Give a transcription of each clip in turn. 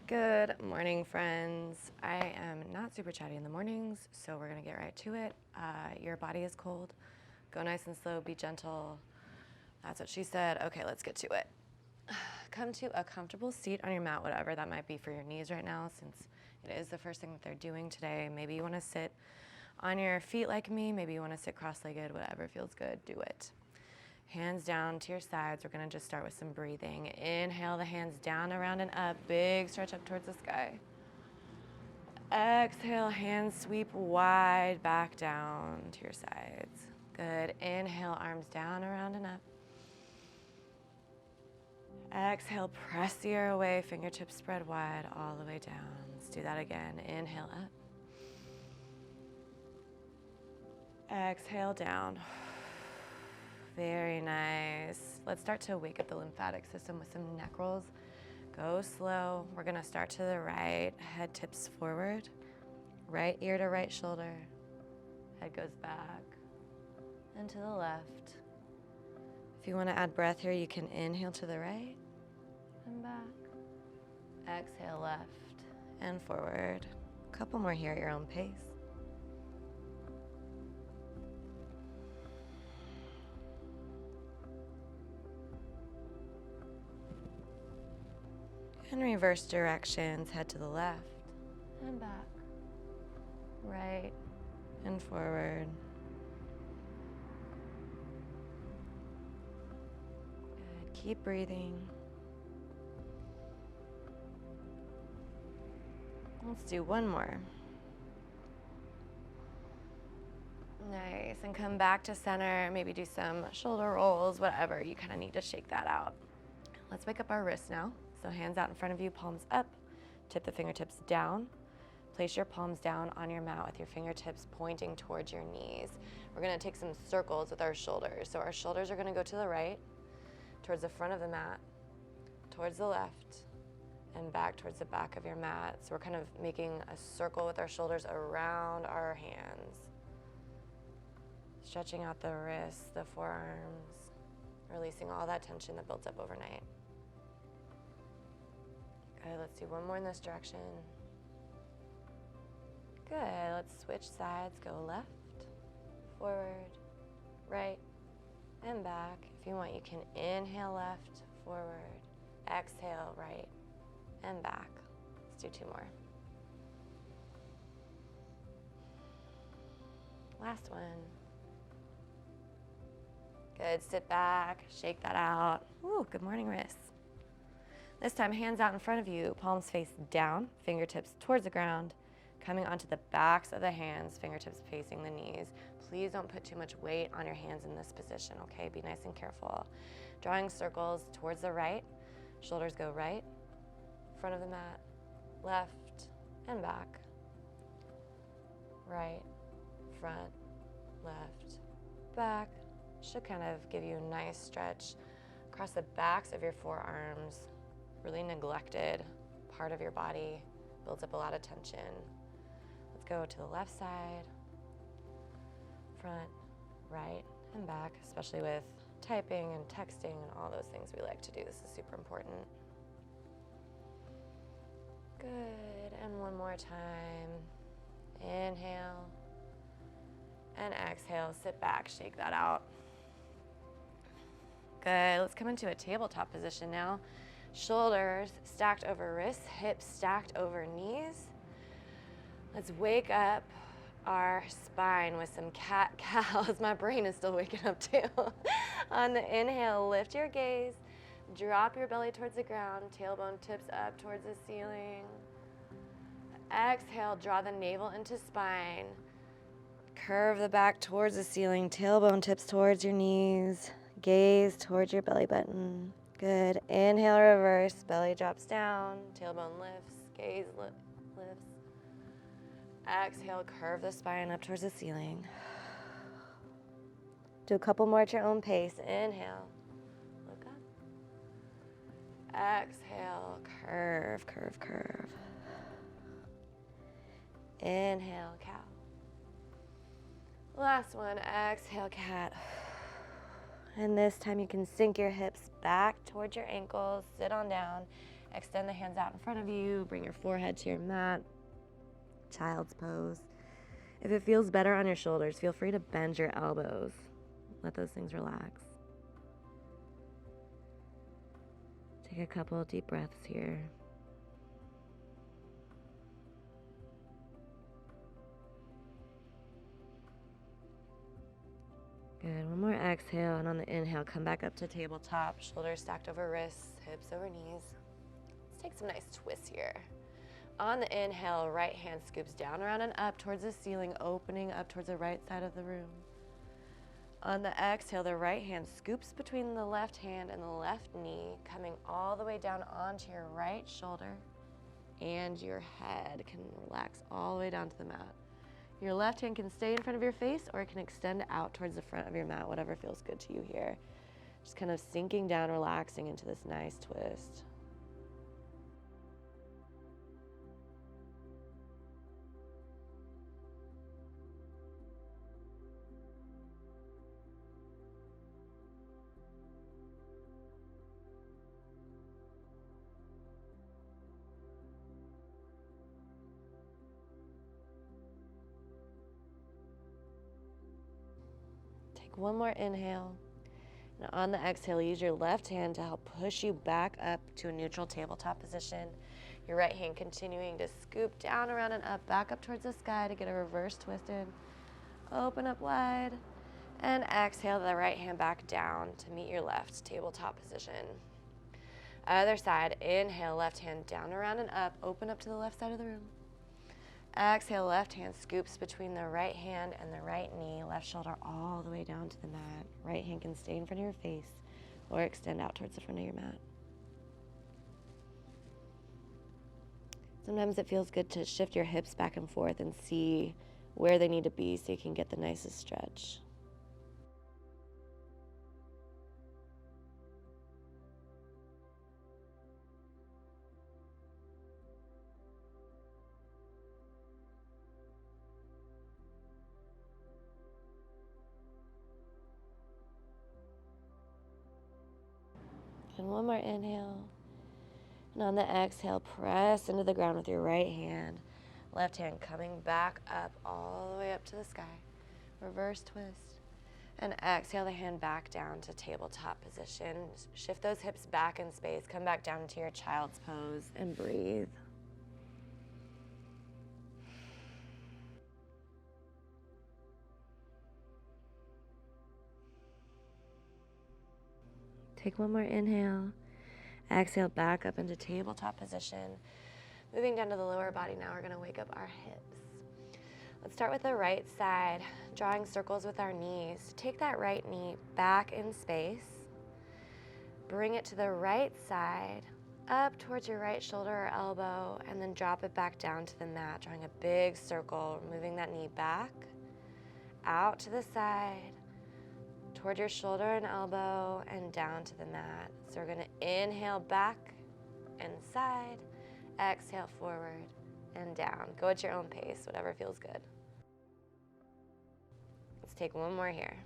Good morning, friends. I am not super chatty in the mornings, so we're going to get right to it. Your body is cold. Go nice and slow, be gentle. That's what she said. Okay, let's get to it. Come to a comfortable seat on your mat, whatever that might be for your knees right now, since it is the first thing that they're doing today. Maybe you want to sit on your feet like me. Maybe you want to sit cross-legged, whatever feels good, do it. Hands down to your sides. We're going to just start with some breathing. Inhale the hands down, around, and up. Big stretch up towards the sky. Exhale, hands sweep wide back down to your sides. Good. Inhale, arms down, around, and up. Exhale, press the air away. Fingertips spread wide all the way down. Let's do that again. Inhale up. Exhale down. Very nice. Let's start to wake up the lymphatic system with some neck rolls. Go slow. We're going to start to the right. Head tips forward. Right ear to right shoulder. Head goes back and to the left. If you want to add breath here, you can inhale to the right and back. Exhale left and forward. A couple more here at your own pace. And reverse directions, head to the left and back, right and forward. Good. Keep breathing. Let's do one more. Nice, and come back to center, maybe do some shoulder rolls, whatever, you kind of need to shake that out. Let's wake up our wrists now. So hands out in front of you, palms up, tip the fingertips down. Place your palms down on your mat with your fingertips pointing towards your knees. We're gonna take some circles with our shoulders. So our shoulders are gonna go to the right, towards the front of the mat, towards the left, and back towards the back of your mat. So we're kind of making a circle with our shoulders around our hands. Stretching out the wrists, the forearms, releasing all that tension that builds up overnight. Good, let's do one more in this direction. Good, let's switch sides, go left, forward, right, and back. If you want, you can inhale left, forward, exhale right, and back. Let's do two more. Last one. Good, sit back, shake that out. Ooh, good morning, wrists. This time, hands out in front of you, palms face down, fingertips towards the ground, coming onto the backs of the hands, fingertips facing the knees. Please don't put too much weight on your hands in this position, okay? Be nice and careful. Drawing circles towards the right, shoulders go right, front of the mat, left, and back. Right, front, left, back. Should kind of give you a nice stretch across the backs of your forearms. Really neglected part of your body, builds up a lot of tension. Let's go to the left side, front, right, and back, especially with typing and texting and all those things we like to do. This is super important. Good, and one more time. Inhale and exhale, sit back, shake that out. Good, let's come into a tabletop position now. Shoulders stacked over wrists, hips stacked over knees. Let's wake up our spine with some cat-cows. My brain is still waking up too. On the inhale, lift your gaze, drop your belly towards the ground, tailbone tips up towards the ceiling. Exhale, draw the navel into spine. Curve the back towards the ceiling, tailbone tips towards your knees, gaze towards your belly button. Good. Inhale, reverse, belly drops down, tailbone lifts, gaze lifts. Exhale, curve the spine up towards the ceiling. Do a couple more at your own pace. Inhale, look up. Exhale, curve, curve, curve. Inhale, cow. Last one, exhale, cat. And this time you can sink your hips back towards your ankles, sit on down, Extend the hands out in front of you. Bring your forehead to your mat. Child's pose. If it feels better on your shoulders, feel free to bend your elbows. Let those things relax. Take a couple of deep breaths here. Good. One more exhale, and on the inhale, come back up to tabletop. Shoulders stacked over wrists, hips over knees. Let's take some nice twists here. On the inhale, right hand scoops down, around, and up towards the ceiling, opening up towards the right side of the room. On the exhale, the right hand scoops between the left hand and the left knee, coming all the way down onto your right shoulder, and your head can relax all the way down to the mat. Your left hand can stay in front of your face, or it can extend out towards the front of your mat, whatever feels good to you here. Just kind of sinking down, relaxing into this nice twist. Take one more inhale. And on the exhale, use your left hand to help push you back up to a neutral tabletop position. Your right hand continuing to scoop down, around, and up, back up towards the sky to get a reverse twist in. Open up wide. And exhale the right hand back down to meet your left tabletop position. Other side, inhale, left hand down, around, and up. Open up to the left side of the room. Exhale, left hand scoops between the right hand and the right knee, left shoulder all the way down to the mat. Right hand can stay in front of your face or extend out towards the front of your mat. Sometimes it feels good to shift your hips back and forth and see where they need to be so you can get the nicest stretch. And one more inhale. And on the exhale, press into the ground with your right hand. Left hand coming back up, all the way up to the sky. Reverse twist. And exhale the hand back down to tabletop position. Shift those hips back in space. Come back down into your child's pose and breathe. Take one more inhale. Exhale back up into tabletop position. Moving down to the lower body now, we're going to wake up our hips. Let's start with the right side, drawing circles with our knees. Take that right knee back in space. Bring it to the right side, up towards your right shoulder or elbow, and then drop it back down to the mat, drawing a big circle, moving that knee back, out to the side, toward your shoulder and elbow, and down to the mat. So we're going to inhale back and side, exhale forward and down. Go at your own pace, whatever feels good. Let's take one more here.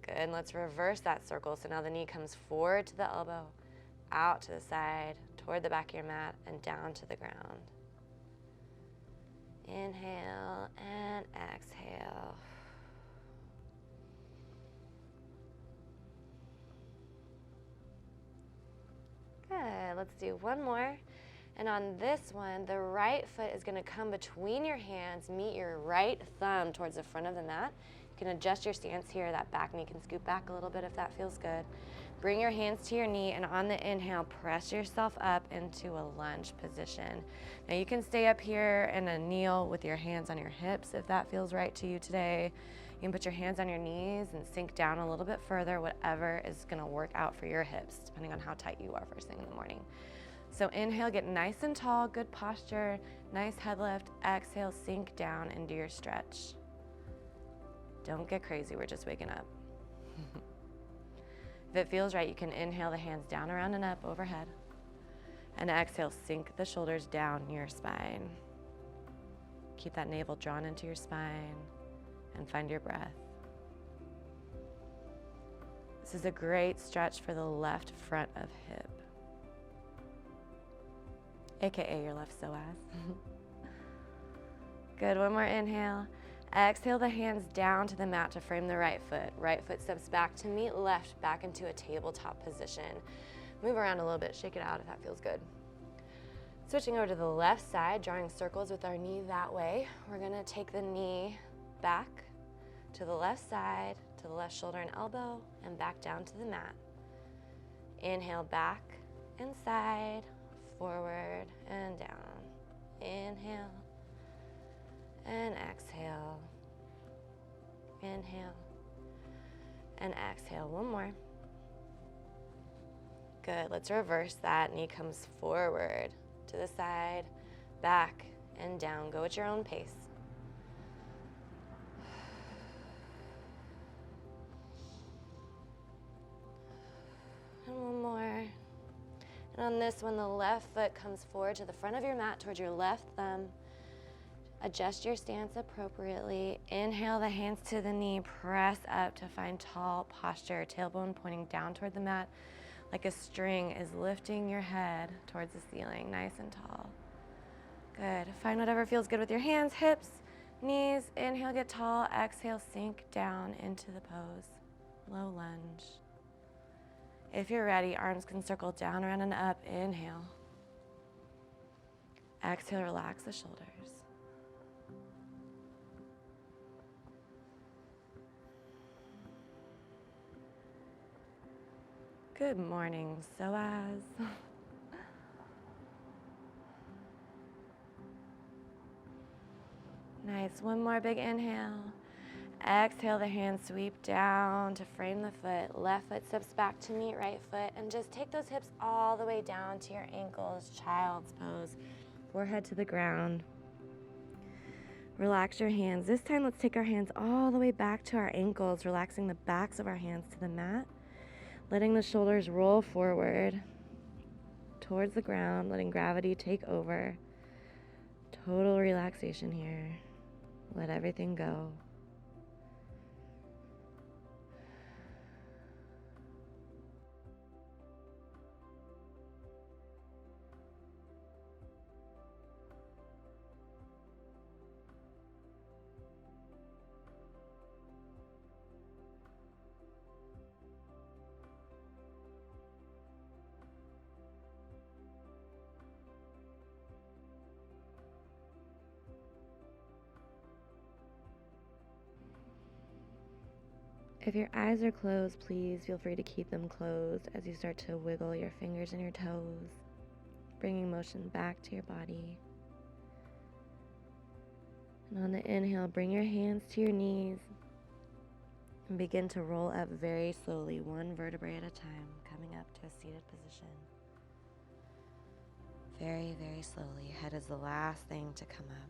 Good, and let's reverse that circle. So now the knee comes forward to the elbow, out to the side, toward the back of your mat, and down to the ground. Inhale and exhale. Good, let's do one more. And on this one, the right foot is going to come between your hands, meet your right thumb towards the front of the mat. You can adjust your stance here. That back knee can scoop back a little bit if that feels good. Bring your hands to your knee, and on the inhale, press yourself up into a lunge position. Now you can stay up here in a kneel with your hands on your hips if that feels right to you today. You can put your hands on your knees and sink down a little bit further, whatever is going to work out for your hips, depending on how tight you are first thing in the morning. So inhale, get nice and tall, good posture, nice head lift. Exhale, sink down and do your stretch. Don't get crazy, we're just waking up. If it feels right, you can inhale the hands down, around, and up overhead. And exhale, sink the shoulders down your spine. Keep that navel drawn into your spine and find your breath. This is a great stretch for the left front of hip, AKA your left psoas. Good, one more inhale. Exhale the hands down to the mat to frame the right foot. Right foot steps back to meet left, back into a tabletop position. Move around a little bit, shake it out if that feels good. Switching over to the left side, drawing circles with our knee that way. We're gonna take the knee back to the left side, to the left shoulder and elbow, and back down to the mat. Inhale back and side, forward and down. Inhale and exhale. Inhale and exhale. One more. Good, let's reverse that. Knee comes forward, to the side, back and down. Go at your own pace. And one more. And on this one, the left foot comes forward to the front of your mat towards your left thumb. Adjust your stance appropriately. Inhale the hands to the knee, press up to find tall posture, tailbone pointing down toward the mat like a string is lifting your head towards the ceiling, nice and tall. Good, find whatever feels good with your hands, hips, knees. Inhale, get tall. Exhale, sink down into the pose, low lunge. If you're ready, arms can circle down, around and up. Inhale. Exhale, relax the shoulders. Good morning, psoas. Nice, one more big inhale. Exhale, the hands sweep down to frame the foot. Left foot steps back to meet right foot, and just take those hips all the way down to your ankles, child's pose. Forehead to the ground. Relax your hands. This time, let's take our hands all the way back to our ankles, relaxing the backs of our hands to the mat. Letting the shoulders roll forward towards the ground, letting gravity take over. Total relaxation here. Let everything go. If your eyes are closed, please feel free to keep them closed as you start to wiggle your fingers and your toes, bringing motion back to your body. And on the inhale, bring your hands to your knees and begin to roll up very slowly, one vertebrae at a time, coming up to a seated position. Very, very slowly. Head is the last thing to come up.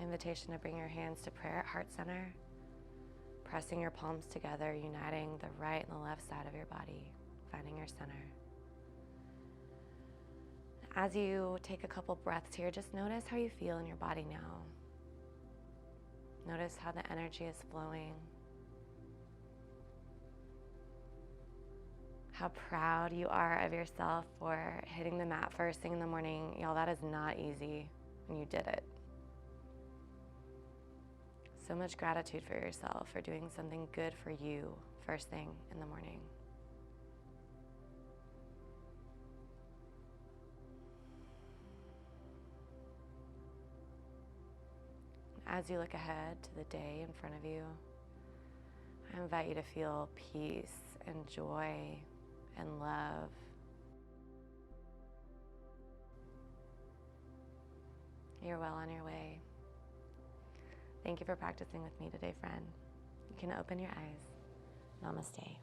Invitation to bring your hands to prayer at heart center, pressing your palms together, uniting the right and the left side of your body, finding your center. As you take a couple breaths here, just notice how you feel in your body now. Notice how the energy is flowing. How proud you are of yourself for hitting the mat first thing in the morning. Y'all, that is not easy, and you did it. So much gratitude for yourself for doing something good for you first thing in the morning. As you look ahead to the day in front of you, I invite you to feel peace and joy and love. You're well on your way. Thank you for practicing with me today, friend. You can open your eyes. Namaste.